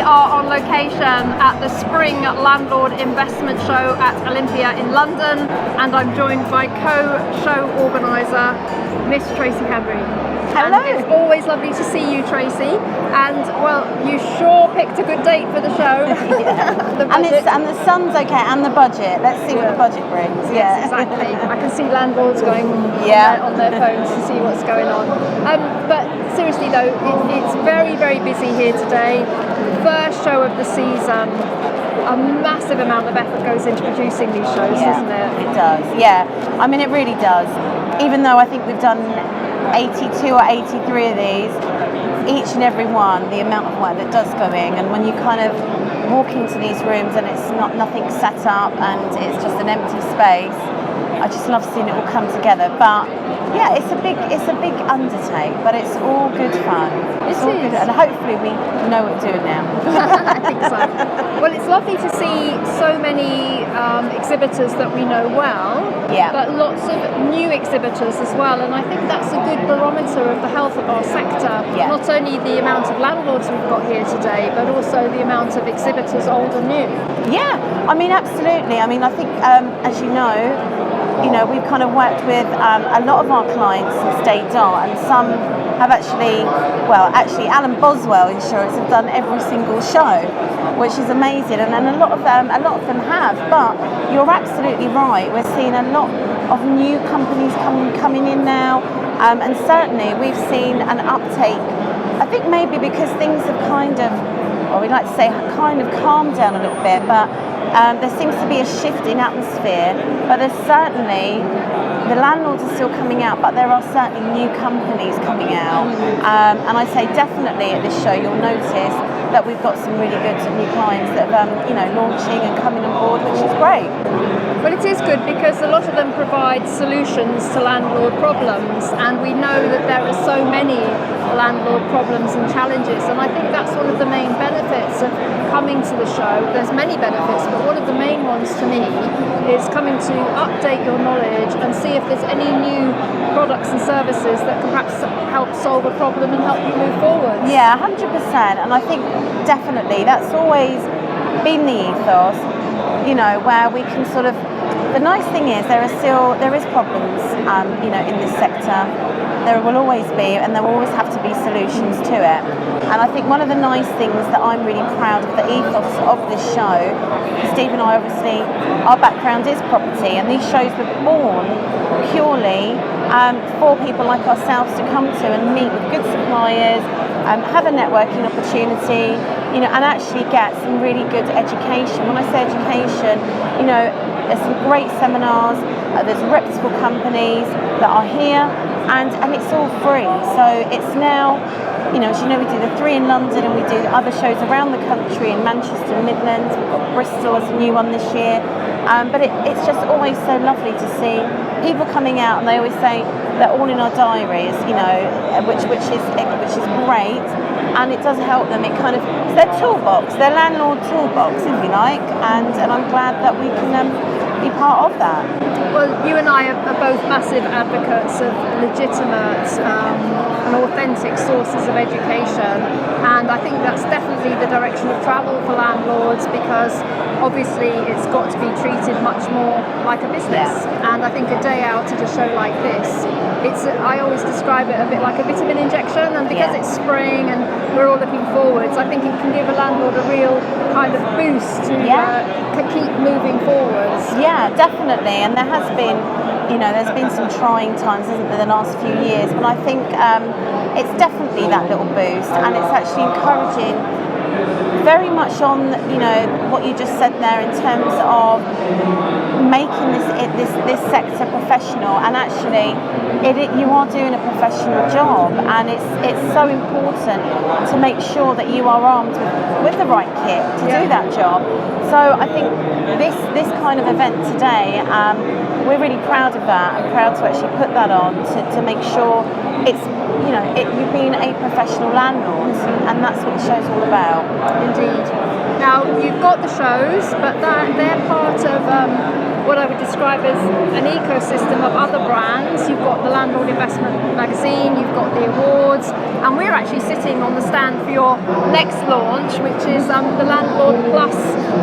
are on location at the Spring Landlord Investment Show at Olympia in London, and I'm joined by co-show organiser, Miss Tracey Hanbury. Hello. And it's always lovely to see you, Tracey. And well, you sure picked a good date for the show. and the sun's okay, and the budget. Let's see what the budget brings. Yes, exactly. I can see landlords going on their phones to see what's going on. But seriously though, it's very, very busy here today. First show of the season. A massive amount of effort goes into producing these shows, doesn't it? It does, yeah. I mean, it really does. Even though I think we've done 82 or 83 of these, each and every one, the amount of work that does go in, and when you kind of walk into these rooms and it's nothing set up and it's just an empty space, I just love seeing it all come together. But yeah, it's a big undertake, but it's all good fun. It's all good, and hopefully we know what we're doing now. I think so. Well, it's lovely to see so many exhibitors that we know well, but lots of new exhibitors as well, and I think that's a good barometer of the health of our sector. Not only the amount of landlords we've got here today, but also the amount of exhibitors, old and new. Yeah, I mean, absolutely. I mean, I think, as you know, we've kind of worked with a lot of our clients since day dot, and some have actually Alan Boswell Insurance have done every single show, which is amazing, and a lot of them have. But you're absolutely right. We're seeing a lot of new companies coming in now, and certainly we've seen an uptake. I think maybe because things have kind of, or we'd like to say, kind of calmed down a little bit, but there seems to be a shift in atmosphere. But there's certainly, the landlords are still coming out, but there are certainly new companies coming out. And I say definitely at this show you'll notice that we've got some really good new clients that are launching and coming on board, which is great. Well, it is good because a lot of them provide solutions to landlord problems, and we know that there are so many landlord problems and challenges, and I think that's one of the main benefits of coming to the show. There's many benefits, but one of the main ones to me is coming to update your knowledge and see if there's any new products and services that can perhaps help solve a problem and help you move forward. Yeah, 100%, and I think definitely that's always been the ethos, where we can sort of, the nice thing is there is problems, in this sector. There will always be, and there will always have to be solutions to it. And I think one of the nice things that I'm really proud of the ethos of this show, Steve and I obviously, our background is property, and these shows were born purely for people like ourselves to come to and meet with good suppliers, have a networking opportunity, and actually get some really good education. When I say education, there's some great seminars, there's reputable companies that are here, and it's all free. So it's now, as you know, we do the 3 in London, and we do other shows around the country in Manchester and Midlands. We've got Bristol as a new one this year. But it's just always so lovely to see people coming out, and they always say they're all in our diaries, which is great, and it does help them. It kind of, it's their toolbox, their landlord toolbox, if you like, and I'm glad that we can be part of that. Well, you and I are both massive advocates of legitimate and authentic sources of education, and I think that's definitely the direction of travel for landlords, because obviously it's got to be treated much more like a business. And I think a day out at a show like this, I always describe it a bit like a vitamin injection, and because it's spring and we're all looking forwards, I think it can give a landlord a real kind of boost to keep moving forwards. Yeah, definitely, and there has been, there's been some trying times, isn't there, the last few years, but I think it's definitely that little boost, and it's actually encouraging very much on, what you just said there in terms of making this sector professional, and actually you are doing a professional job, and it's so important to make sure that you are armed with the right kit to do that job. So I think this kind of event today, we're really proud of that, and proud to actually put that on to make sure it's, you've been a professional landlord, and that's what the show's all about. Indeed. Now, you've got the shows, but they're part of what I would describe as an ecosystem of other brands. You've got the Landlord Investment magazine, you've got the awards, and we're actually sitting on the stand for your next launch, which is the Landlord Plus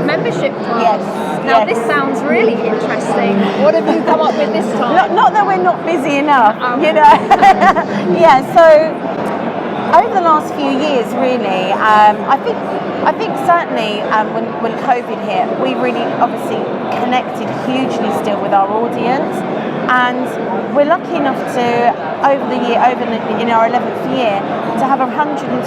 membership club. Yes. Now this sounds really interesting. What have you come up with this time? Not that we're not busy enough, you know. Yeah, so over the last few years, really, I think certainly when COVID hit, we really obviously connected hugely still with our audience, and we're lucky enough to in our 11th year to have 120,000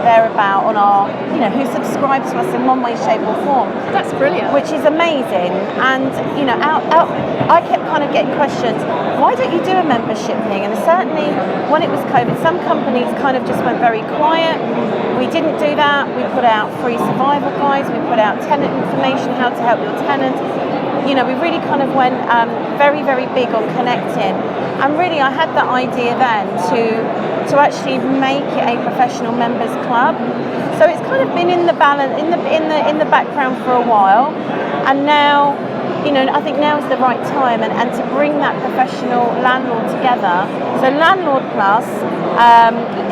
thereabout on our, you know, who subscribe to us in one way, shape or form. That's brilliant. Which is amazing. And you know, I kept kind of getting questions, why don't you do a membership thing? And certainly when it was COVID, some companies kind of just went very quiet. We didn't do that. We put out free survival guides, we put out tenant information, how to help your tenant. You know, we really kind of went very, very big on connecting. And really, I had that idea then to actually make it a professional members club. So it's kind of been in the balance, in the background for a while. And now, you know, I think now is the right time, and to bring that professional landlord together. So Landlord Plus,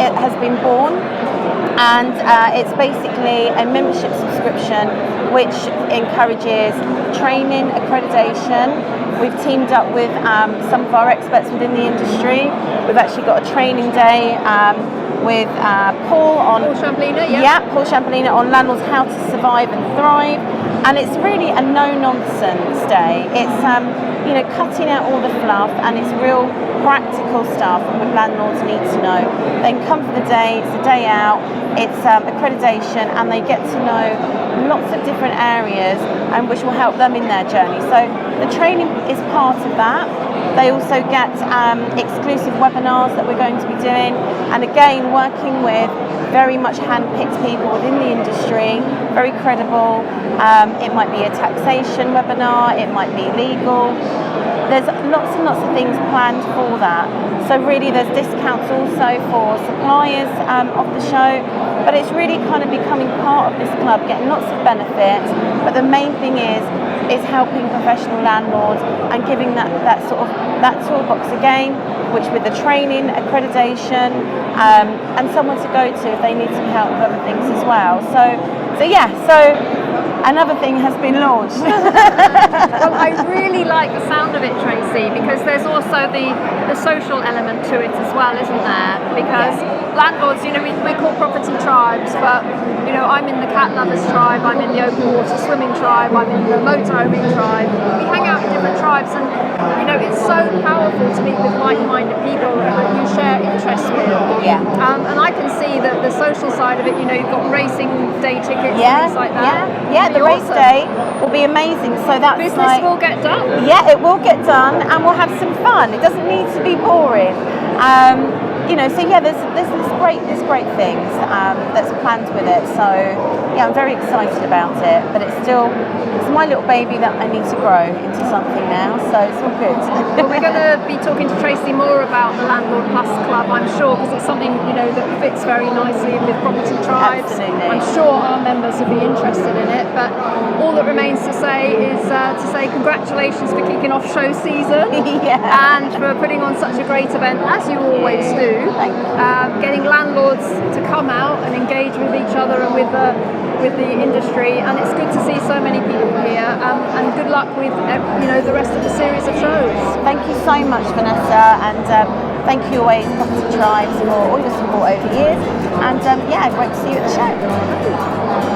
it has been born. And it's basically a membership subscription which encourages training, accreditation. We've teamed up with some of our experts within the industry. We've actually got a training day with Paul Champolina, Paul Champolina on landlords, how to survive and thrive. And it's really a no-nonsense day. It's you know, cutting out all the fluff, and it's real practical stuff that landlords need to know. They can come for the day, it's a day out, it's accreditation, and they get to know lots of different areas and which will help them in their journey. So the training is part of that. They also get exclusive webinars that we're going to be doing, and again working with very much hand-picked people within the industry, very credible. It might be a taxation webinar, it might be legal. There's lots and lots of things planned for that. So really there's discounts also for suppliers of the show, but it's really kind of becoming part of this club, getting lots of benefits. But the main thing is helping professional landlords and giving that toolbox again, which with the training, accreditation, and someone to go to if they need some help with other things as well. So another thing has been launched. Well, I really like the sound of it, Tracey, because there's also the social element to it as well, isn't there? Because landlords, you know, we call property tribes, but you know, I'm in the cat lovers tribe, I'm in the open water swimming tribe, I'm in the motorhoming tribe. We hang out in different tribes, and you know, it's so powerful to meet with like-minded people that you share interests with. Yeah. And I can see that the social side of it, you know, you've got racing day tickets and things like that. Yeah, the race day will be amazing. So that's business will get done. Yeah, it will get done, and we'll have some fun. It doesn't need to be boring. You know, so yeah, there's great things that's planned with it. So yeah, I'm very excited about it. But it's my little baby that I need to grow into something now. So it's all good. Well, we're going to be talking to Tracey more about the Landlord Plus Club, I'm sure, because it's something, you know, that fits very nicely with property tribes. Absolutely. I'm sure our members will be interested in it. But all that remains to say is to say congratulations for kicking off show season and for putting on such a great event, as you always do. Thank you. Getting landlords to come out and engage with each other and with the industry, and it's good to see so many people here. And good luck with you know, the rest of the series of shows. Thank you so much, Vanessa, and thank you always, Property Tribes, for all your support over the years. And yeah, great to see you at the show.